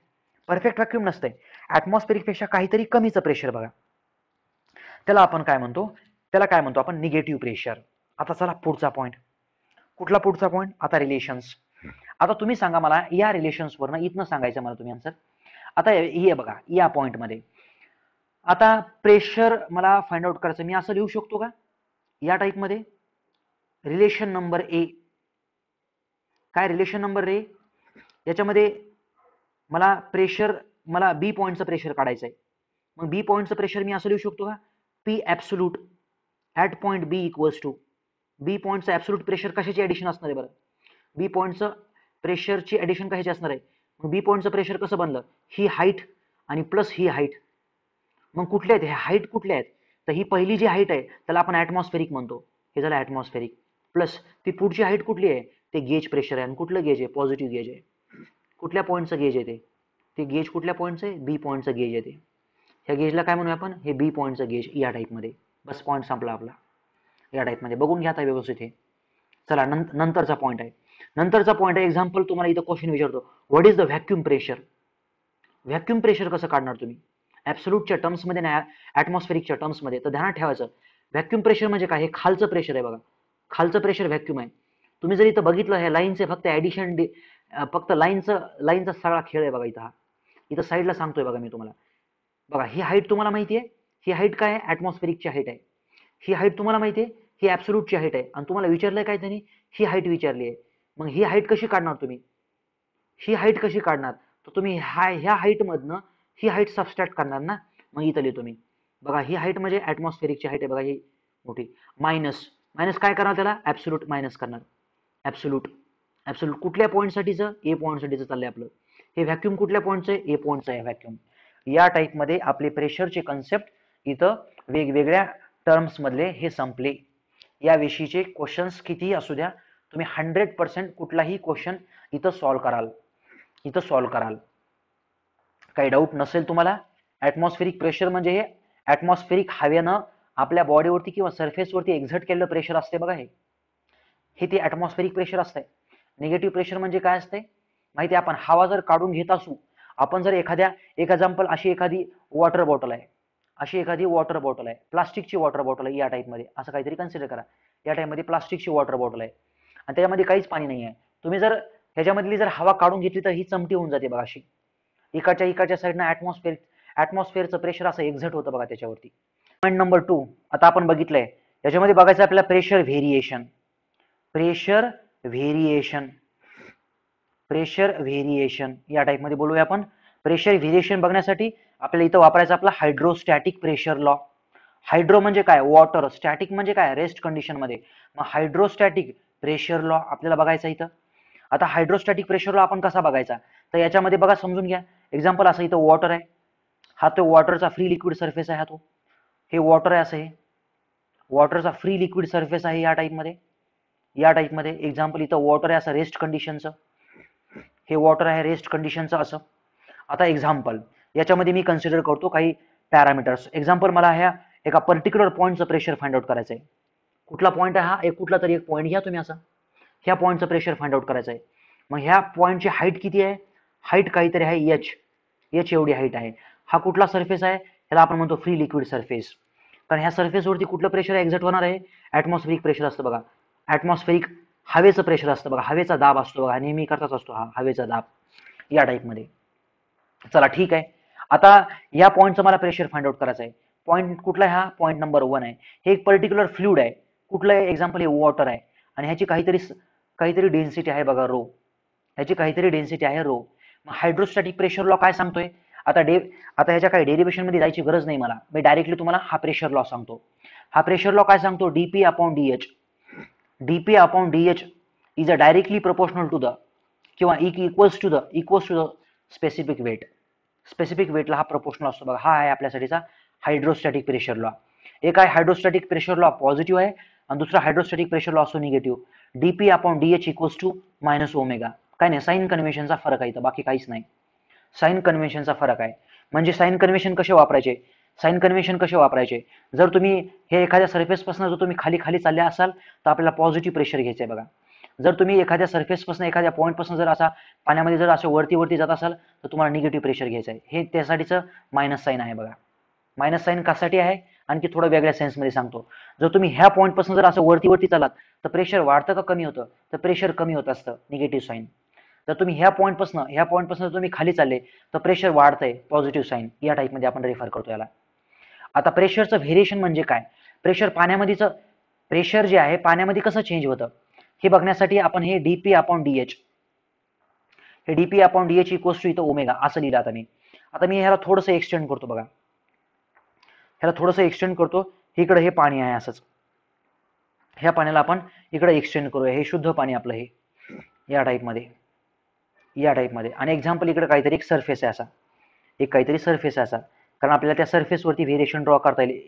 परफेक्ट व्हॅक्यूम नसते. ऍटमॉस्फेरिक पेक्षा काहीतरी कमीचं प्रेशर बघा, त्याला आपण काय म्हणतो, त्याला काय म्हणतो आपण, निगेटिव्ह प्रेशर. आता चला पुढचा पॉईंट. कुठला पुढचा पॉईंट? आता रिलेशन्स. आता तुम्ही सांगा मला या रिलेशन्सवरनं, इथनं सांगायचं मला तुम्ही आन्सर. आता हे बघा, या पॉईंटमध्ये आता प्रेशर मला फाइंड आउट करायचं, मी असं लिहू शकतो का या टाईपमध्ये, रिलेशन नंबर ए. काय रिलेशन नंबर ए? याच्यामध्ये मला प्रेशर, मला बी पॉईंटचं प्रेशर काढायचं आहे. मग बी पॉईंटचं प्रेशर मी असं लिहू शकतो का, P absolute at point B equals to, B पॉईंटचं ऍब्सोल्यूट प्रेशर कशाची ऍडिशन असणार आहे बरं, बी पॉईंटचं प्रेशरची ऍडिशन कशाची असणार आहे? मग बी पॉईंटचं प्रेशर कसं बनलं, ही हाईट आणि प्लस ही हाईट. मग कुठल्या आहेत ह्या हाईट, कुठल्या आहेत? तर ही पहिली जी हाईट आहे त्याला आपण ऍटमॉस्फेरिक म्हणतो, हे झालं ऍटमॉस्फेरिक. प्लस ती पुढची हाईट कुठली आहे, ते गेज प्रेशर आहे. आणि कुठलं गेज आहे? पॉझिटिव्ह गेज आहे. कुठल्या पॉईंटचं गेज आहे ते गेज कुठल्या पॉईंटचं आहे? बी पॉईंटचं गेज आहे ते. ह्या गेजला काय म्हणूया आपण, हे बी पॉईंटचं गेज या टाईपमध्ये. बस पॉईंट संपला आपला या टाईपमध्ये. बघून घ्या आता व्यवस्थित हे. चला नंतरचा पॉईंट आहे, नंतरचा पॉईंट आहे. एक्झाम्पल तुम्हाला इथं क्वेश्चन विचारतो, what is the vacuum pressure. Vacuum pressure कसं काढणार तुम्ही, ऍब्सोल्यूटच्या टर्म्समध्ये नाही, ऍटमॉस्फेरिकच्या टर्म्समध्ये. तर ध्यानात ठेवायचं, व्हॅक्यूम प्रेशर म्हणजे काय, हे खालचं प्रेशर आहे बघा, खालचं प्रेशर व्हॅक्यूम आहे. तुम्ही जर इथं बघितलं, हे लाईनचे फक्त ऍडिशन, फक्त लाईनचा सगळा खेळ आहे बघा इथं. हा इथं साईडला सांगतोय बघा मी तुम्हाला. बघा ही हाईट तुम्हाला माहिती आहे, ही हाईट काय आहे, ऍटमॉस्फेरिकची हाईट आहे. ही हाईट तुम्हाला माहिती आहे, ही ऍब्सोल्यूटची हाईट आहे. आणि तुम्हाला विचारलंय काय त्यांनी, ही हाईट विचारली आहे. मग ही हाईट कशी काढणार तुम्ही, ही हाईट कशी काढणार? तर तुम्ही ह्या हाईट मधनं ही हाईट सबस्ट्रॅक्ट करणार ना. मग इथं लिहितो मी बघा, ही हाईट म्हणजे ऍटमॉस्फेरिकची हाईट आहे बघा, ही मोठी. मायनस मायनस काय करणार त्याला, ऍब्सोल्यूट मायनस करणार. ऍब्सोल्यूट ऍब्सोल्यूट कुठल्या पॉईंटसाठीचं, ए पॉईंटसाठीचं चाललंय आपलं. हे व्हॅक्यूम कुठल्या पॉईंटचं आहे, ए पॉईंटचं आहे व्हॅक्यूम. या टाईपमध्ये आपले प्रेशरचे कन्सेप्ट इथं वेगवेगळ्या टर्म्स मधले हे संपले. याविषयीचे क्वेश्चन्स कितीही असू द्या, तुम्ही 100% कुठलाही क्वेश्चन इथं सॉल्व्ह कराल. काही डाऊट नसेल तुम्हाला. ऍटमॉस्फेरिक प्रेशर म्हणजे हे ऍटमॉस्फेरिक हवेनं आपल्या बॉडीवरती किंवा सरफेसवरती एक्झर्ट केलेलं प्रेशर असते बघा, हे ते ऍटमॉस्फेरिक प्रेशर असतंय. निगेटिव्ह प्रेशर म्हणजे काय असते माहिती आहे, आपण हवा जर काढून घेत असू, आपण जर एक एक्झाम्पल, अशी एखादी वॉटर बॉटल आहे, प्लास्टिकची वॉटर बॉटल आहे या टाईपमध्ये, असं काहीतरी कन्सिडर करा. या टाईपमध्ये प्लास्टिकची वॉटर बॉटल आहे आणि त्याच्यामध्ये काहीच पाणी नाही आहे. तुम्ही जर ह्याच्यामधली जर हवा काढून घेतली तर ही चमटी होऊन जाते बघा अशी. इकडच्या साईडनं ऍटमॉस्फेअरचं प्रेशर असं एक्झर्ट होतं बघा त्याच्यावरती. पॉईंट नंबर 2 आता आपण बघितलंय. याच्यामध्ये बघायचं आपल्याला प्रेशर व्हेरिएशन. प्रेशर व्हेरिएशन या टाईपमध्ये बोलूया आपण. प्रेशर व्हेरिएशन बघण्यासाठी आपल्याला इथं वापरायचं आपला हायड्रोस्टॅटिक प्रेशर लॉ. हायड्रो म्हणजे काय, वॉटर. स्टॅटिक म्हणजे काय, रेस्ट कंडिशन मध्ये. मग हायड्रोस्टॅटिक प्रेशर लॉ आपल्याला बघायचा इथं. आता हायड्रोस्टॅटिक प्रेशर लॉ आपण कसा बघायचा, तर याच्यामध्ये बघा समजून घ्या. एक्झाम्पल असं, इथं वॉटर आहे, हा तो वॉटरचा फ्री लिक्विड सरफेस आहे, हा तो हे वॉटर आहे, असं हे वॉटरचा फ्री लिक्विड सरफेस आहे या टाईपमध्ये. एक्झाम्पल इथं वॉटर आहे असं रेस्ट कंडिशनचं, हे वॉटर आहे रेस्ट कंडिशनचं असं. आता एक्झाम्पल याच्यामध्ये मी कन्सिडर करतो काही पॅरामीटर्स. एक्झाम्पल मला ह्या एका पर्टिक्युलर पॉईंटचं प्रेशर फाइंड आउट करायचं आहे. कुठला पॉईंट आहे हा, एक कुठला तरी एक पॉईंट घ्या तुम्ही, असा ह्या पॉईंटचं प्रेशर फाइंड आउट करायचं आहे. मग ह्या पॉईंटची हाईट किती आहे, हाईट काहीतरी आहे एच एवढी हाईट आहे. हा कुठला सरफेस आहे, ह्याला आपण म्हणतो फ्री लिक्विड सरफेस. कारण ह्या सरफेसवरती कुठलं प्रेशर एक्झर्ट होणार आहे, ऍटमॉस्फेरिक प्रेशर असतं बघा. ऍटमॉस्फेरिक हवेचं प्रेशर असतं बघा, हवेचा दाब असतो बघा, नेहमी करताच असतो हा हवेचा दाब या टाईपमध्ये. चला ठीक आहे. आता या पॉईंटचं मला प्रेशर फाइंड आउट करायचं आहे. पॉईंट कुठला आहे? हा पॉईंट नंबर 1 आहे. हे एक पर्टिक्युलर फ्लुइड आहे. कुठलं आहे? एक्झाम्पल हे वॉटर आहे आणि ह्याची काहीतरी डेन्सिटी आहे बघा रो. ह्याची काहीतरी डेन्सिटी आहे रो. मग हायड्रोस्टॅटिक प्रेशर लॉ काय सांगतोय? आता ह्याच्या काही डेरिव्हेशन मध्ये जायची गरज नाही मला. मी डायरेक्टली तुम्हाला हा प्रेशर लॉ सांगतो. हा प्रेशर लॉ काय सांगतो? DP upon DH. DP upon DH is a directly proportional to the किंवा equals to the specific weight. Specific वेटला हा प्रोपोर्शनल असतो बघा. हा आहे आपल्यासाठीचा हायड्रोस्टॅटिक प्रेशर लॉ. एक आहे हायड्रोस्टॅटिक प्रेशर लॉ पॉझिटिव्ह आहे आणि दुसरा हायड्रोस्टॅटिक प्रेशर लॉ असतो negative. DP upon DH equals to minus omega. काय नाही, साइन कन्व्हेन्शनचा फरक आहे इथं, बाकी काहीच नाही. साइन कन्व्हेन्शनचा फरक आहे. म्हणजे साइन कन्व्हेन्शन कसे वापरायचे? साइन कन्व्हेन्शन कसे वापरायचे? जर तुम्ही हे एखाद्या सरफेसपासून जर तुम्ही खाली खाली चालले असाल तर आपल्याला पॉझिटिव्ह प्रेशर घ्यायचं आहे बघा. जर तुम्ही एखाद्या सरफेसपासून एखाद्या पॉईंटपासून जर असा पाण्यामध्ये जर असं वरती जात असाल तर तुम्हाला निगेटिव्ह प्रेशर घ्यायचं आहे. हे त्यासाठीचं मायनस साइन आहे बघा. मायनस साइन कशासाठी आहे? आणखी थोडं वेगळ्या सेन्समध्ये सांगतो. जर तुम्ही ह्या पॉईंटपासून जर असं वरती चालात तर प्रेशर वाढतं का कमी होतं? तर प्रेशर कमी होत असतं, निगेटिव्ह साइन. जर तुम्ही ह्या पॉईंटपासून तुम्ही खाली चालले तर प्रेशर वाढतंय, पॉझिटिव्ह साइन. या टाईपमध्ये आपण रेफर करतो याला. आता प्रेशरचं व्हेरिएशन म्हणजे काय? प्रेशर जे आहे पाण्यामध्ये कसं चेंज होतं हे बघण्यासाठी आपण हे DP upon DH equals to इथं ओमेगा असं लिहिलं. आता मी ह्याला थोडंसं एक्सटेंड करतो बघा. इकडे हे पाणी आहे असंच. ह्या पाण्याला आपण इकडे एक्सटेंड करूया. हे शुद्ध पाणी आपलं हे या टाईपमध्ये आणि एक्झाम्पल इकडे काहीतरी एक सरफेस आहे असा. कारण आपल्याला त्या सरफेसवरती व्हेरिएशन ड्रॉ करता येईल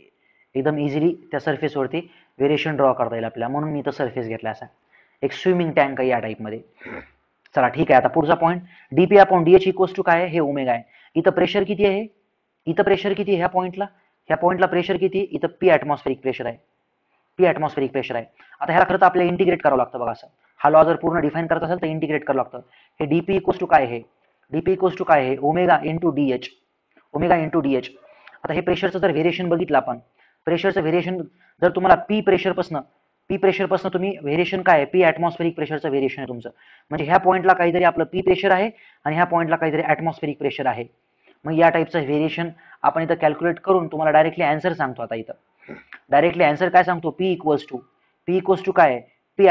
एकदम इझिली. त्या सरफेसवरती व्हेरिएशन ड्रॉ करता येईल आपल्याला, म्हणून मी इथं सरफेस घेतला असा. एक स्विमिंग टँक आहे या टाईपमध्ये. चला ठीक आहे. आता पुढचा point DP upon DH equals to काय आहे? हे ओमेगा आहे. इथं प्रेशर किती आहे? ह्या पॉईंटला प्रेशर किती? इथं पी ॲटमॉस्फेरिक प्रेशर आहे. आता ह्याला खरं तर आपल्याला इंटिग्रेट करावं लागतं बघा. असं हा लॉ जर पूर्ण डिफाईन करत असेल तर इंटिग्रेट करावं लागतं. हे डीपी इक्वल्स टू काय आहे? Omega into DH. आता हे प्रेशरचं जर व्हेरिएशन बघितलं आपण, प्रेशरचं व्हेरिएशन जर तुम्हाला पी प्रेशरपासून तुम्ही व्हेरिएशन काय आहे? पी ॲटमॉस्फेरिक प्रेशरचं व्हेरिएशन आहे तुमचं. म्हणजे ह्या पॉईंटला काहीतरी आपलं पी प्रेशर आहे आणि ह्या पॉईंटला काहीतरी ॲटमॉस्फेरिक प्रेशर आहे. मग या टाईपचं व्हेरिएशन आपण इथं कॅल्क्युलेट करून तुम्हाला डायरेक्टली आन्सर सांगतो. आता इथं डायरेक्टली आन्सर काय सांगतो? पी इक्वल्स टू काय आहे? P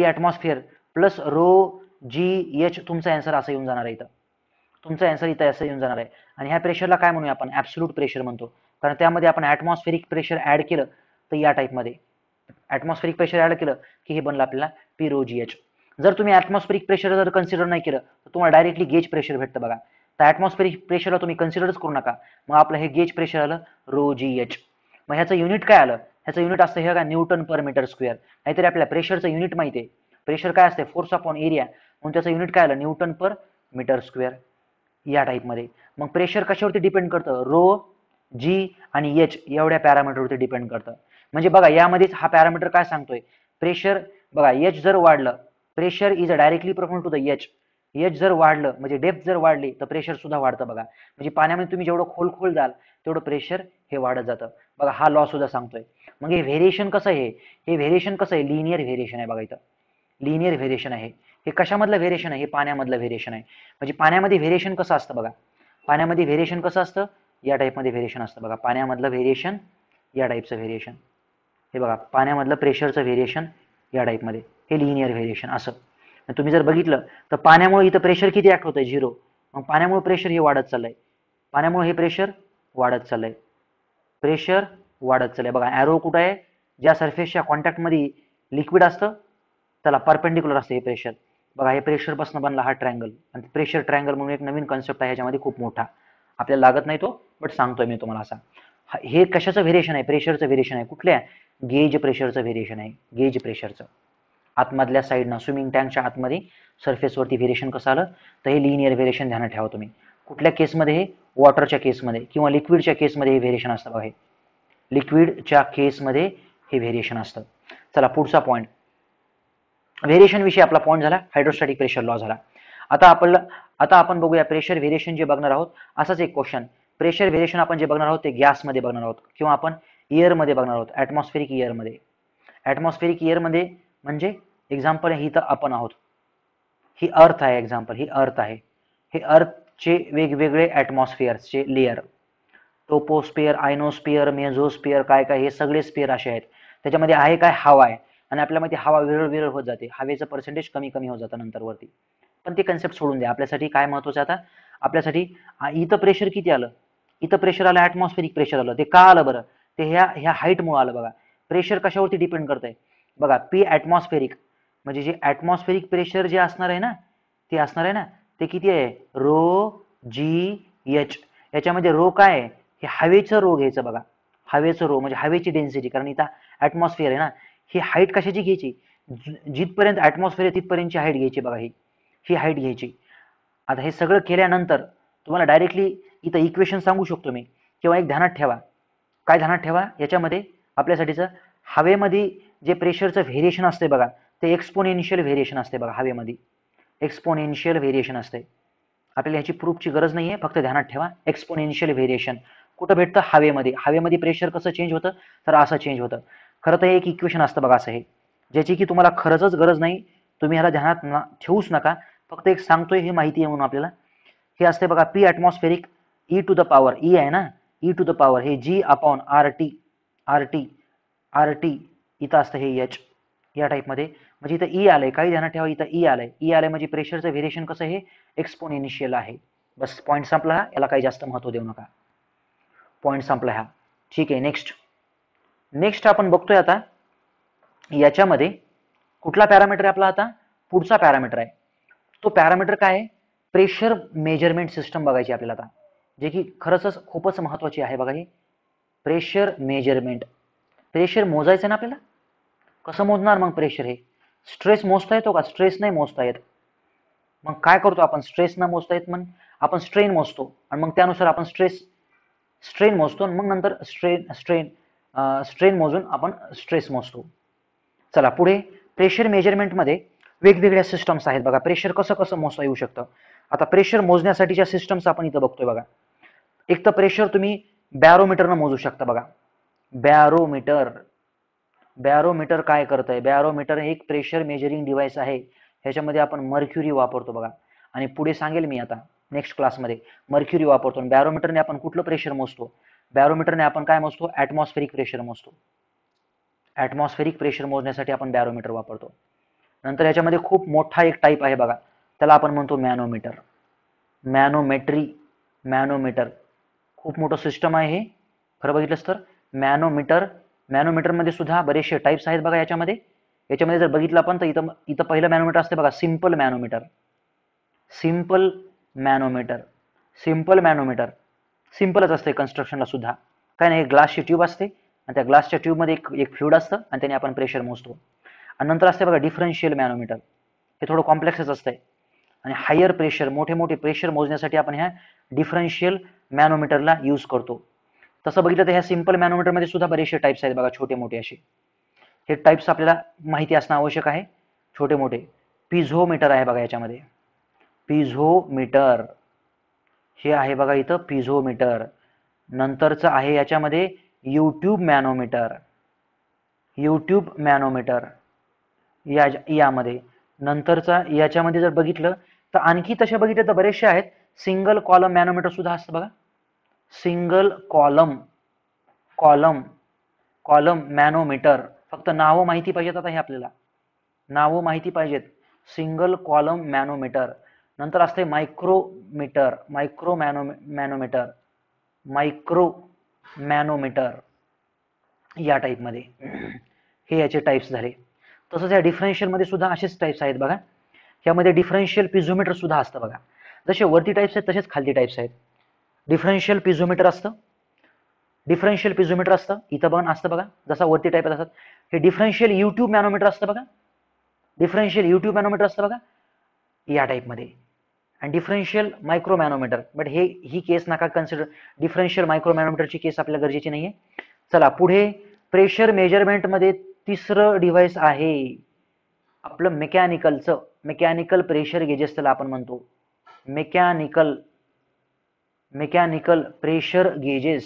atmosphere plus rho G H. तुमचा आन्सर असं येऊन जाणार आहे इथं. आणि ह्या प्रेशरला काय म्हणूया आपण? ॲब्सोल्यूट प्रेशर म्हणतो. कारण त्यामध्ये आपण ॲटमॉस्फेरिक प्रेशर ऍड केलं तर या टाईपमध्ये ॲटमॉस्फेरिक प्रेशर ऍड केलं की हे बनलं आपल्याला पी रो जी एच. जर तुम्ही ॲटमॉस्फेरिक प्रेशर जर कन्सिडर नाही केलं तर तुम्हाला डायरेक्टली गेज प्रेशर भेटतं बघा. तर ॲटमॉस्फेरिक प्रेशरला तुम्ही कन्सिडरच करू नका. मग आपलं हे गेज प्रेशर आलं रो जी एच. मग ह्याचं युनिट काय आलं? ह्याचं युनिट असतं हे का न्यूटन पर मीटर स्क्वेअर. नाहीतरी आपल्याला प्रेशरचं युनिट माहिती आहे. प्रेशर काय असते? Force upon area. म्हणून त्याचं युनिट काय आलं? न्यूटन पर मीटर स्क्वेअर या टाईपमध्ये. मग प्रेशर कशावरती डिपेंड करतं? रो, जी आणि एच एवढ्या पॅरामीटरवरती डिपेंड करतं. म्हणजे बघा यामध्येच हा पॅरामीटर काय सांगतोय? प्रेशर बघा, एच जर वाढलं, pressure is a directly proportional to the H. H जर वाढलं म्हणजे डेप्थ जर वाढली तर प्रेशर सुद्धा वाढतं बघा. म्हणजे पाण्यामध्ये तुम्ही जेवढं खोल जाल तेवढं प्रेशर हे वाढत जातं बघा. हा लॉ सुद्धा सांगतोय. मग हे व्हेरिएशन कसं आहे? लिनियर व्हेरिएशन आहे बघा. इथं लिनियर व्हेरिएशन आहे. हे कशामधलं व्हेरिएशन आहे? हे पाण्यामधलं व्हेरिएशन आहे. म्हणजे पाण्यामध्ये व्हेरिएशन कसं असतं बघा. या टाईपमध्ये व्हेरिएशन असतं बघा. पाण्यामधलं व्हेरिएशन या टाईपचं व्हेरिएशन. हे बघा पाण्यामधलं प्रेशरचं व्हेरिएशन या टाईपमध्ये. हे लिनियर व्हेरिएशन असं. तुम्ही जर बघितलं तर पाण्यामुळे इथं प्रेशर किती ऍक्ट होतंय? 0. मग पाण्यामुळे प्रेशर हे वाढत चाललंय. प्रेशर वाढत चाललंय बघा. ॲरो कुठं आहे? ज्या सरफेसच्या कॉन्टॅक्टमध्ये लिक्विड असतं त्याला परपेंडिक्युलर असतं हे प्रेशर बघा. हे प्रेशरपासून बनला हा ट्रायंगल. आणि प्रेशर ट्रायंगल म्हणून एक नवीन कॉन्सेप्ट आहे ह्याच्यामध्ये खूप मोठा. आपल्याला लागत नाही तो, बट सांगतोय मी तुम्हाला असा. हे कशाचं व्हेरिएशन आहे? प्रेशरचं व्हेरिएशन आहे. कुठल्या? गेज प्रेशरचं व्हेरिएशन आहे. गेज प्रेशरचं आतमधल्या साईडनं स्विमिंग टँकच्या आतमध्ये सरफेसवरती व्हेरिएशन कसं आलं तर हे लिनियर व्हेरिएशन ध्यानात ठेवा तुम्ही. कुठल्या केसमध्ये? हे वॉटरच्या केसमध्ये किंवा लिक्विडच्या केसमध्ये हे व्हेरिएशन असतं बघा. हे लिक्विडच्या केसमध्ये हे व्हेरिएशन असतं. चला पुढचा पॉईंट. व्हेरिएशन विषयी आपला पॉईंट झाला. हायड्रोस्टॅटिक प्रेशर लॉ झाला. आता आपण बघूया प्रेशर व्हेरिएशन जे बघणार आहोत. असाच एक क्वेश्चन. प्रेशर व्हेरिएशन आपण जे बघणार आहोत ते गॅसमध्ये बघणार आहोत किंवा आपण एअरमध्ये बघणार आहोत. ॲटमॉस्फेरिक एअरमध्ये म्हणजे एक्झाम्पल ही तर आपण आहोत. ही अर्थ आहे. एक्झाम्पल ही अर्थ आहे. हे अर्थ चे वेगवेगळे ॲटमॉस्फिअर्सचे लेयर, टोपोस्फिअर, आयनोस्फिअर, मेझोस्फिअर, काय काय हे सगळे स्फिअर असे आहेत. त्याच्यामध्ये आहे काय, हवा आहे. आणि आपल्यामध्ये हवा विरळ विरळ होत जाते, हवेचं पर्सेंटेज कमी कमी होत जातं नंतर वरती. पण ते कन्सेप्ट सोडून द्या. आपल्यासाठी काय महत्वाचं आता, आपल्यासाठी इथं प्रेशर किती आलं, इथं प्रेशर आलं, ॲटमॉस्फेरिक प्रेशर आलं. ते का आलं बरं, ते ह्या हाईटमुळे आलं बघा. प्रेशर कशावरती डिपेंड करतंय बघा, पी ॲटमॉस्फेरिक, म्हणजे जे ॲटमॉस्फेरिक प्रेशर जे असणार आहे ना, ते असणार आहे ना, ते किती आहे, रो जी एच. याच्यामध्ये रो काय आहे, हे हवेचं रो घ्यायचं बघा, हवेचं रो म्हणजे हवेची डेन्सिटी, कारण इथं ॲटमॉस्फिअर आहे ना. ही हाईट कशाची घ्यायची, जिथपर्यंत ॲटमॉस्फिअर आहे तिथपर्यंतची हाईट घ्यायची बघा, ही हाईट घ्यायची. आता हे सगळं केल्यानंतर तुम्हाला डायरेक्टली इथं इक्वेशन सांगू शकतो मी, किंवा एक ध्यानात ठेवा. काय ध्यानात ठेवा, याच्यामध्ये आपल्यासाठीचं हवेमध्ये जे प्रेशरचं व्हेरिएशन असते बघा, ते एक्सपोनेन्शियल व्हेरिएशन असते बघा. हवेमध्ये एक्सपोनेन्शियल व्हेरिएशन असते. आपल्याला ह्याची प्रूफची गरज नाही आहे, फक्त ध्यानात ठेवा. एक्सपोनेन्शियल व्हेरिएशन कुठं भेटतं, हवेमध्ये. हवेमध्ये प्रेशर कसं चेंज होतं, तर असं चेंज होतं. खरं तर एक इक्वेशन असतं बघा असं, हे ज्याची की तुम्हाला खरंच गरज नाही, तुम्ही ह्याला ध्यानात ठेवूच नका, फक्त एक सांगतोय, हे माहिती आहे म्हणून आपल्याला. हे असते बघा, P atmospheric E to the power, E आहे ना, ई टू द पॉवर हे G upon R T, R T, R T इथं असतं हे एच, या टाईपमध्ये. म्हणजे इथं ई आलंय, काही ध्यानात ठेवा, इथं ई आलंय. ई आलंय म्हणजे प्रेशरचं व्हेरिएशन कसं, हे एक्सपोनेन्शियल आहे. बस पॉईंट संपला हा, याला काही जास्त महत्व देऊ नका, पॉईंट संपला हा. ठीक आहे, नेक्स्ट आपण बघतोय आता याच्यामध्ये कुठला पॅरामीटर आहे आपला, आता पुढचा पॅरामीटर आहे. तो पॅरामीटर काय आहे, प्रेशर मेजरमेंट सिस्टम बघायची आपल्याला आता, जे की खरंच खूपच महत्वाची आहे बघा. ही प्रेशर मेजरमेंट, प्रेशर मोजायचं ना आपल्याला. कसं मोजणार मग प्रेशर, हे स्ट्रेस मोजता येतो का, स्ट्रेस नाही मोजता येत. मग काय करतो आपण, स्ट्रेस न मोजता येत मग आपण स्ट्रेन मोजतो, आणि मग त्यानुसार आपण स्ट्रेन मोजतो, आणि मग नंतर स्ट्रेन मोजून आपण स्ट्रेस मोजतो. चला पुढे, प्रेशर मेजरमेंटमध्ये वेगवेगळ्या सिस्टम्स आहेत बघा. प्रेशर कसं कसं मोजता येऊ शकतं. आता प्रेशर मोजण्यासाठीच्या सिस्टम्स आपण इथं बघतोय बघा. एक तर प्रेशर तुम्ही बॅरोमीटरनं मोजू शकता बघा. बॅरोमीटर काय करतंय, बॅरोमीटर एक प्रेशर मेजरिंग डिव्हाइस आहे. ह्याच्यामध्ये आपण मर्क्युरी वापरतो बघा, आणि पुढे सांगेल मी आता नेक्स्ट क्लासमध्ये. मर्क्युरी वापरतो, आणि बॅरोमीटरने आपण कुठलं प्रेशर मोजतो, बॅरोमीटरने आपण काय मोजतो, ॲटमॉस्फेरिक प्रेशर मोजतो. ॲटमॉस्फेरिक प्रेशर मोजण्यासाठी आपण बॅरोमीटर वापरतो. नंतर याच्यामध्ये खूप मोठा एक टाईप आहे बघा, त्याला आपण म्हणतो मॅनोमीटर. मॅनोमीटर खूप मोठं सिस्टम आहे हे, खरं बघितलंस तर. मॅनोमीटरमध्ये सुद्धा बरेचसे टाईप्स आहेत बघा. याच्यामध्ये जर बघितलं आपण तर इथं पहिलं मॅनोमीटर असते बघा, सिम्पल मॅनोमीटर सिम्पलच असते कन्स्ट्रक्शनला सुद्धा. काय नाही, ग्लासची ट्यूब असते, आणि त्या ग्लासच्या ट्यूबमध्ये एक फ्लुइड असतं, आणि त्याने आपण प्रेशर मोजतो. आणि नंतर असते बघा डिफरन्शियल मॅनोमीटर, हे थोडं कॉम्प्लेक्सच असतंय. आणि हायर प्रेशर, मोठे प्रेशर मोजण्यासाठी आपण ह्या डिफरन्शियल मॅनोमीटरला यूज करतो. तसं बघितलं तर ह्या सिम्पल मॅनोमीटरमध्ये सुद्धा बरेचसे टाईप्स आहेत बघा, छोटे मोठे असे. हे टाईप्स आपल्याला माहिती असणं आवश्यक आहे, छोटे मोठे. पिझोमीटर आहे बघा याच्यामध्ये, पिझोमीटर हे आहे बघा इथं, पिझोमीटर. नंतरचं आहे याच्यामध्ये यूट्यूब मॅनोमीटर यामध्ये. नंतरचा याच्यामध्ये जर बघितलं तर आणखी तसे बघितलं तर बरेचसे आहेत. सिंगल कॉलम मॅनोमीटर सुद्धा असतं बघा, सिंगल कॉलम मॅनोमीटर. फक्त नावं माहिती पाहिजेत आता हे आपल्याला, नावं माहिती पाहिजेत. Single column manometer. नंतर असते मायक्रो मॅनोमीटर या टाईपमध्ये. हे याचे टाईप्स झाले. तसंच या डिफरन्शियलमध्ये सुद्धा असेच टाईप्स आहेत बघा. यामध्ये डिफरन्शियल पिझोमीटर सुद्धा असतं बघा. जसे वरती टाईप्स आहेत तसेच खालती टाईप्स आहेत. डिफरन्शियल पिझोमीटर असतं, इथं पण असतं बघा, जसा वरती टाईप असतात. हे डिफरन्शियल यूट्यूब मॅनोमीटर असतं बघा, या टाईपमध्ये. आणि डिफरन्शियल मायक्रो मॅनोमीटर, बट ही केस नका कन्सिडर, डिफरन्शियल मायक्रो मॅनोमीटरची केस आपल्याला गरजेची नाहीये. चला पुढे, प्रेशर मेजरमेंटमध्ये तिसरं डिव्हाइस आहे आपलं मेकॅनिकल प्रेशर गेजेस, त्याला आपण म्हणतो मेकॅनिकल प्रेशर गेजेस.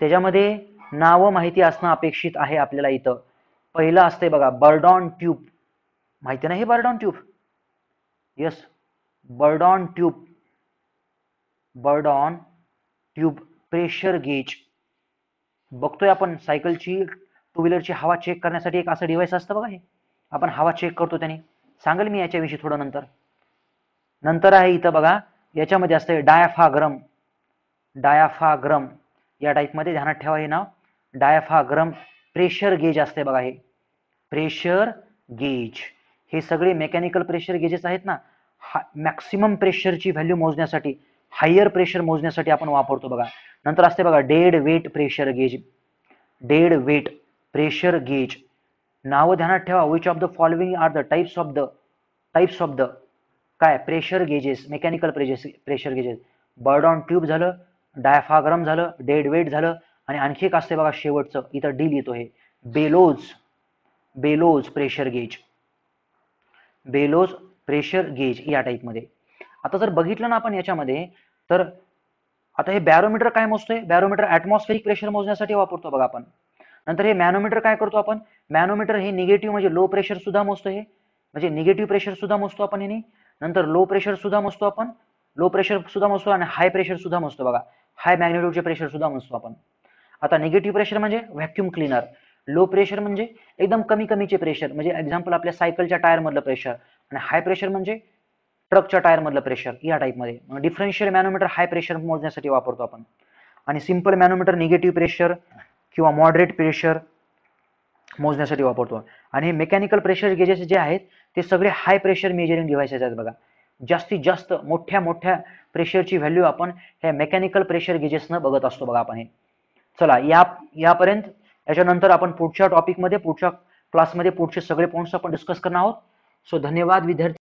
त्याच्यामध्ये नावं माहिती असणं अपेक्षित आहे आपल्याला. इथं पहिलं असते बघा बर्डॉन माहिती नाही bird on tube? Yes, bird on tube, bird on tube pressure gauge. बघतोय आपण सायकलची, टू व्हीलरची हवा चेक करण्यासाठी एक असं डिव्हाइस असतं बघा. हे आपण हवा चेक करतो त्याने. सांगेल मी याच्याविषयी थोडं नंतर. नंतर आहे इथं बघा, याच्यामध्ये असते डायाफ्रागम. डायाफ्रागम या टाईपमध्ये ध्यानात ठेवा हे नाव. डायाफ्रागम प्रेशर गेज असते बघा. हे प्रेशर गेज, हे सगळे मेकॅनिकल प्रेशर गेजेस आहेत ना. मॅक्सिमम प्रेशरची व्हॅल्यू मोजण्यासाठी, हायर प्रेशर मोजण्यासाठी आपण वापरतो बघा. नंतर असते बघा dead weight pressure gauge. Dead weight pressure gauge. नाव ध्यानात ठेवा. Which of the following are the types of the काय pressure gauges, mechanical pressure gauges. Bourdon tube झालं, डायफ्रागम झालं, डेड वेट झालं, आणि आणखी एक असते बघा शेवटचं, इथं डी लिहितो, हे bellows pressure gauge. Bellows pressure gauge या टाईपमध्ये. आता जर बघितलं ना आपण याच्यामध्ये, तर आता हे बॅरोमीटर काय मोजतोय? बॅरोमीटर ऍटमॉस्फेरिक प्रेशर मोजण्यासाठी वापरतो बघा आपण. नंतर हे मॅनोमीटर काय करतो आपण? मॅनोमीटर हे निगेटिव्ह म्हणजे लो प्रेशर सुद्धा मोजतो. हे म्हणजे निगेटिव्ह प्रेशर सुद्धा मोजतो आपण याने. नंतर लो प्रेशर सुद्धा मोजतो आपण, लो प्रेशर सुद्धा मोजतो, आणि हाय प्रेशर सुद्धा मोजतो बघा. हाय मॅग्निट्यूडचे प्रेशर सुद्धा मोजतो आपण. आता निगेटिव्ह प्रेशर म्हणजे व्हॅक्यूम क्लीनर. लो प्रेशर म्हणजे एकदम कमीचे प्रेशर, म्हणजे एक्झाम्पल आपल्या सायकलच्या टायर मधलं प्रेशर. आणि हाय प्रेशर म्हणजे ट्रकच्या टायर मधलं प्रेशर या टाईपमध्ये. डिफरन्शियल मॅनोमीटर हाय प्रेशर मोजण्यासाठी वापरतो आपण, आणि सिंपल मॅनोमीटर निगेटिव्ह प्रेशर किंवा मॉडरेट प्रेशर मोजण्यासाठी वापरतो. आणि मेकॅनिकल प्रेशर गेजेस जे आहेत ते सगळे हाय प्रेशर मेजरिंग डिव्हाइसेस आहेत बघा. जास्तीत जास्त मोठ्या प्रेशरची व्हॅल्यू आपण ह्या मेकॅनिकल प्रेशर गेजेसनं बघत असतो बघा आपण. हे चला यापर्यंत. याच्यानंतर आपण पुढच्या टॉपिकमध्ये, पुढच्या क्लासमध्ये पुढचे सगळे पॉइंट्स आपण डिस्कस करणार आहोत. सो धन्यवाद विद्यार्थी.